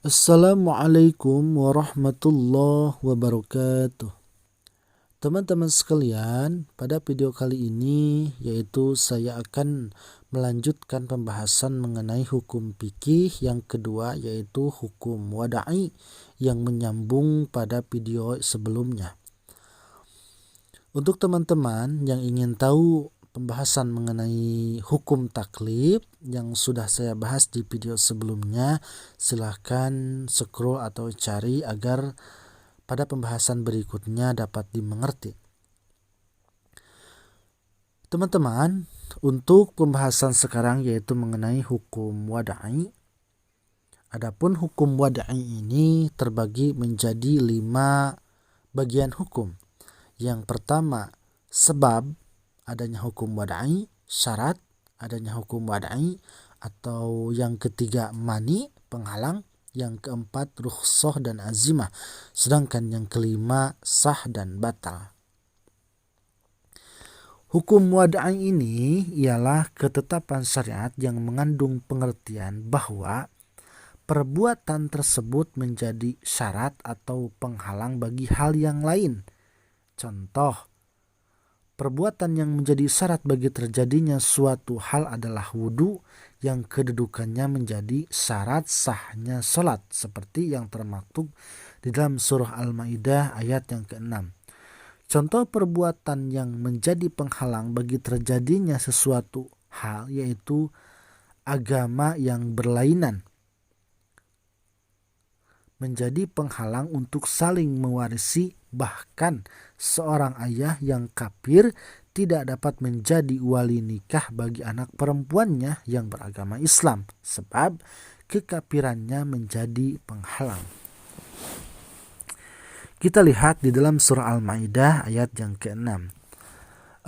Assalamualaikum warahmatullahi wabarakatuh. Teman-teman sekalian, pada video kali ini yaitu saya akan melanjutkan pembahasan mengenai hukum fikih yang kedua, yaitu hukum wada'i yang menyambung pada video sebelumnya. Untuk teman-teman yang ingin tahu pembahasan mengenai hukum taklif yang sudah saya bahas di video sebelumnya, silahkan scroll atau cari agar pada pembahasan berikutnya dapat dimengerti. Teman-teman, untuk pembahasan sekarang yaitu mengenai hukum wada'i. Adapun hukum wada'i ini terbagi menjadi 5 bagian hukum. Yang pertama, sebab adanya hukum wada'i, syarat adanya hukum wada'i, atau yang ketiga mani, penghalang, yang keempat rukhsah dan azimah, sedangkan yang kelima sah dan batal. Hukum wada'i ini ialah ketetapan syariat yang mengandung pengertian bahwa perbuatan tersebut menjadi syarat atau penghalang bagi hal yang lain. Contoh, perbuatan yang menjadi syarat bagi terjadinya suatu hal adalah wudu yang kedudukannya menjadi syarat sahnya sholat, seperti yang termaktub di dalam surah Al-Maidah ayat yang ke-6. Contoh perbuatan yang menjadi penghalang bagi terjadinya sesuatu hal yaitu agama yang berlainan, menjadi penghalang untuk saling mewarisi. Bahkan seorang ayah yang kafir tidak dapat menjadi wali nikah bagi anak perempuannya yang beragama Islam, sebab kekafirannya menjadi penghalang. Kita lihat di dalam surah Al-Maidah ayat yang ke-6.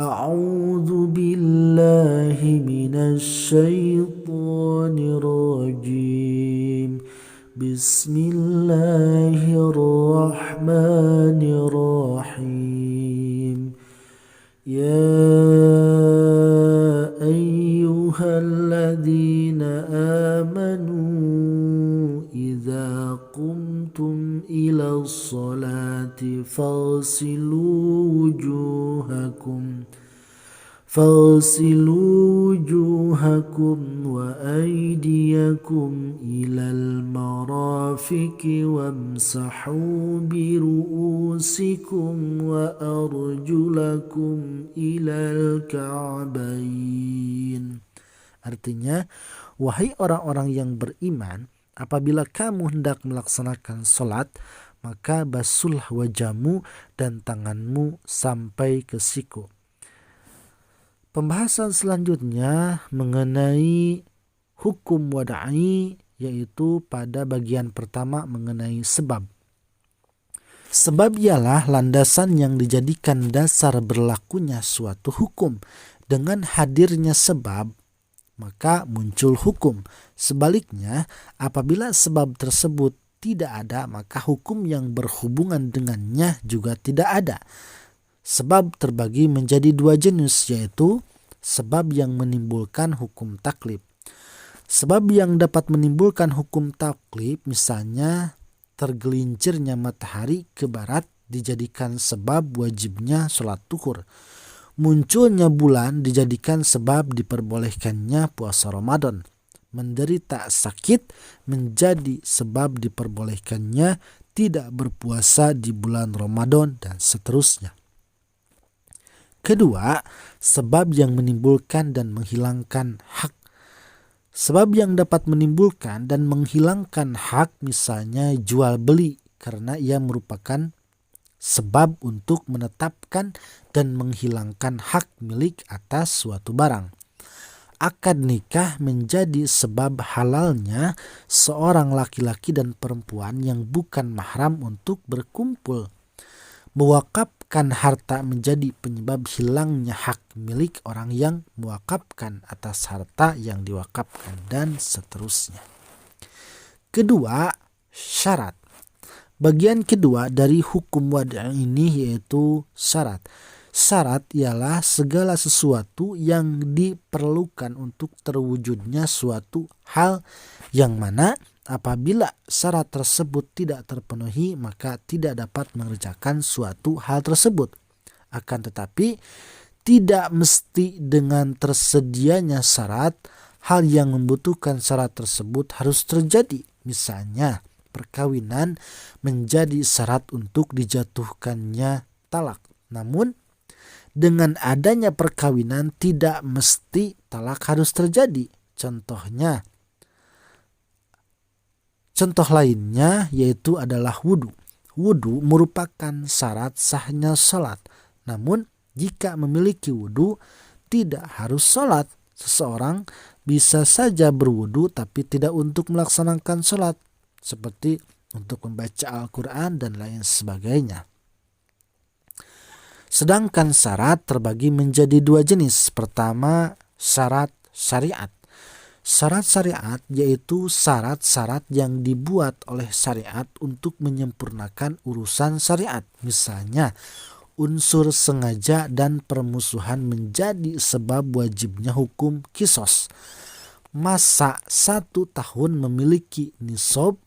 A'udzu billahi minasy syaithanir rajim. Bismillahirrahmanirrahim. Ya ayyuhalladzina amanu idza qumtum ila sholati faghsilu wujuhakum wa aydiyakum ilal marafiqi wamsahu bi ru'usikum wa arjulakum ilal ka'bayn. Artinya, wahai orang-orang yang beriman, apabila kamu hendak melaksanakan sholat, maka basuhlah wajahmu dan tanganmu sampai ke siku. Pembahasan selanjutnya mengenai hukum wada'i, yaitu pada bagian pertama mengenai sebab. Sebab ialah landasan yang dijadikan dasar berlakunya suatu hukum. Dengan hadirnya sebab, maka muncul hukum. Sebaliknya, apabila sebab tersebut tidak ada, maka hukum yang berhubungan dengannya juga tidak ada. Sebab terbagi menjadi 2 jenis, yaitu sebab yang menimbulkan hukum taklif. Sebab yang dapat menimbulkan hukum taklif, misalnya tergelincirnya matahari ke barat dijadikan sebab wajibnya sholat duhur. Munculnya bulan dijadikan sebab diperbolehkannya puasa Ramadan. Menderita sakit menjadi sebab diperbolehkannya tidak berpuasa di bulan Ramadan, dan seterusnya. Kedua, sebab yang menimbulkan dan menghilangkan hak. Sebab yang dapat menimbulkan dan menghilangkan hak, misalnya jual beli, karena ia merupakan sebab untuk menetapkan dan menghilangkan hak milik atas suatu barang. Akad nikah menjadi sebab halalnya seorang laki-laki dan perempuan yang bukan mahram untuk berkumpul. Mewakafkan harta menjadi penyebab hilangnya hak milik orang yang mewakafkan atas harta yang diwakafkan, dan seterusnya. Kedua, syarat. Bagian kedua dari hukum wada'i ini yaitu syarat. Syarat ialah segala sesuatu yang diperlukan untuk terwujudnya suatu hal, yang mana Apabila syarat tersebut tidak terpenuhi, maka tidak dapat mengerjakan suatu hal tersebut. Akan tetapi, tidak mesti dengan tersedianya syarat, hal yang membutuhkan syarat tersebut harus terjadi. Misalnya, perkawinan menjadi syarat untuk dijatuhkannya talak. Namun, dengan adanya perkawinan tidak mesti talak harus terjadi. Contoh lainnya yaitu adalah wudhu. Wudhu merupakan syarat sahnya sholat. Namun, jika memiliki wudhu, tidak harus sholat. Seseorang bisa saja berwudhu tapi tidak untuk melaksanakan sholat, seperti untuk membaca Al-Quran dan lain sebagainya. Sedangkan syarat terbagi menjadi dua jenis. Pertama, syarat syariat. Syarat syariat yaitu syarat-syarat yang dibuat oleh syariat untuk menyempurnakan urusan syariat. Misalnya, unsur sengaja dan permusuhan menjadi sebab wajibnya hukum qisas. Masa 1 tahun memiliki nisab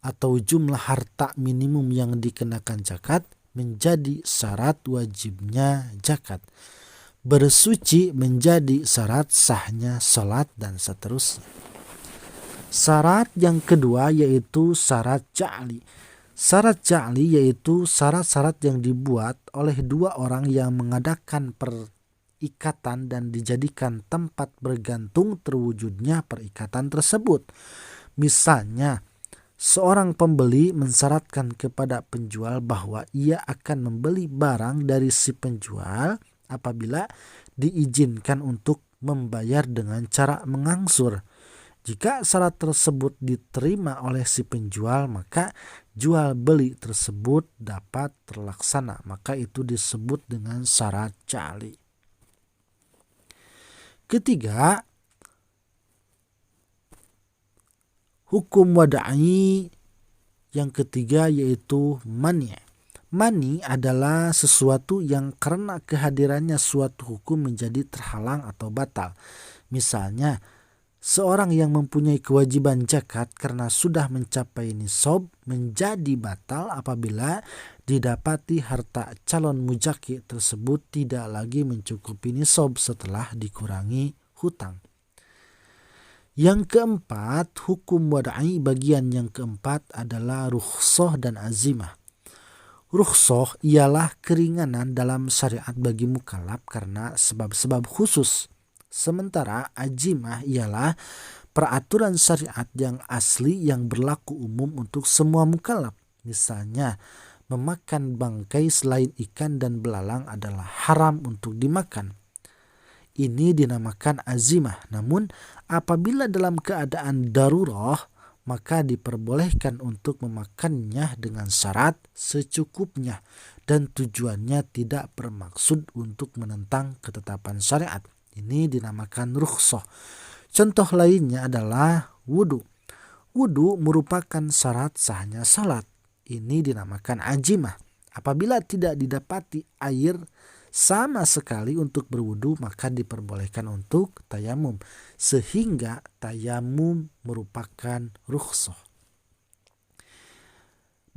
atau jumlah harta minimum yang dikenakan zakat menjadi syarat wajibnya zakat. Bersuci menjadi syarat sahnya salat dan seterusnya. Syarat yang kedua yaitu syarat ja'li. Syarat ja'li yaitu syarat-syarat yang dibuat oleh dua orang yang mengadakan perikatan dan dijadikan tempat bergantung terwujudnya perikatan tersebut. Misalnya, seorang pembeli mensyaratkan kepada penjual bahwa ia akan membeli barang dari si penjual apabila diizinkan untuk membayar dengan cara mengangsur. Jika syarat tersebut diterima oleh si penjual, maka jual beli tersebut dapat terlaksana. Maka itu disebut dengan syarat ja'li. Ketiga, hukum wadai yang ketiga yaitu mani'. Mani adalah sesuatu yang karena kehadirannya suatu hukum menjadi terhalang atau batal. Misalnya, seorang yang mempunyai kewajiban zakat karena sudah mencapai nisab menjadi batal apabila didapati harta calon muzaki tersebut tidak lagi mencukupi nisab setelah dikurangi hutang. Yang keempat, hukum wadai bagian yang keempat adalah rukhsah dan azimah. Rukhsah ialah keringanan dalam syariat bagi mukallaf karena sebab-sebab khusus. Sementara azimah ialah peraturan syariat yang asli yang berlaku umum untuk semua mukallaf. Misalnya, memakan bangkai selain ikan dan belalang adalah haram untuk dimakan. Ini dinamakan azimah. Namun, apabila dalam keadaan darurah, maka diperbolehkan untuk memakannya dengan syarat secukupnya dan tujuannya tidak bermaksud untuk menentang ketetapan syariat. Ini dinamakan rukhsah. Contoh lainnya adalah wudhu. Wudhu merupakan syarat sahnya salat. Ini dinamakan azimah. Apabila tidak didapati air sama sekali untuk berwudu, maka diperbolehkan untuk tayamum, sehingga tayamum merupakan rukhsah.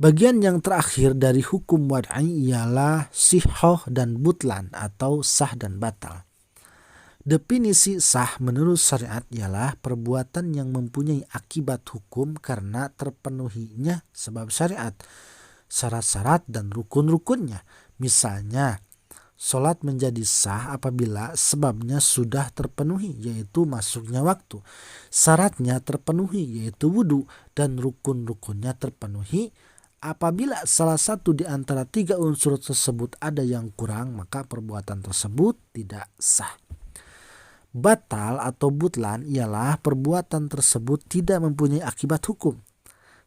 Bagian yang terakhir dari hukum wad'i ialah sihhah dan butlan atau sah dan batal. Definisi sah menurut syariat ialah perbuatan yang mempunyai akibat hukum karena terpenuhinya sebab syariat, syarat-syarat dan rukun-rukunnya. Misalnya, sholat menjadi sah apabila sebabnya sudah terpenuhi, yaitu masuknya waktu. Syaratnya terpenuhi, yaitu wudhu, dan rukun-rukunnya terpenuhi. Apabila salah satu di antara 3 unsur tersebut ada yang kurang, maka perbuatan tersebut tidak sah. Batal atau butlan ialah perbuatan tersebut tidak mempunyai akibat hukum.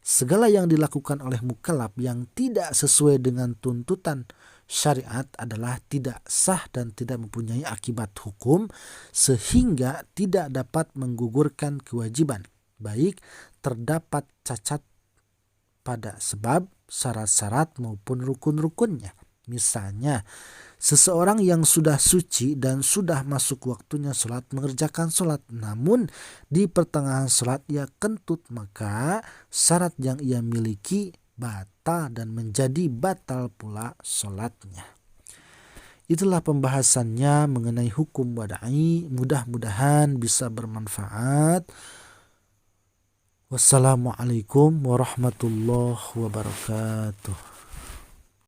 Segala yang dilakukan oleh mukallaf yang tidak sesuai dengan tuntutan syariat adalah tidak sah dan tidak mempunyai akibat hukum sehingga tidak dapat menggugurkan kewajiban, baik terdapat cacat pada sebab, syarat-syarat maupun rukun-rukunnya. Misalnya, Seseorang yang sudah suci dan sudah masuk waktunya sholat mengerjakan sholat, namun di pertengahan sholat ia kentut, maka syarat yang ia miliki batal dan menjadi batal pula sholatnya. Itulah pembahasannya mengenai hukum wadai. Mudah-mudahan bisa bermanfaat. Wassalamualaikum warahmatullahi wabarakatuh.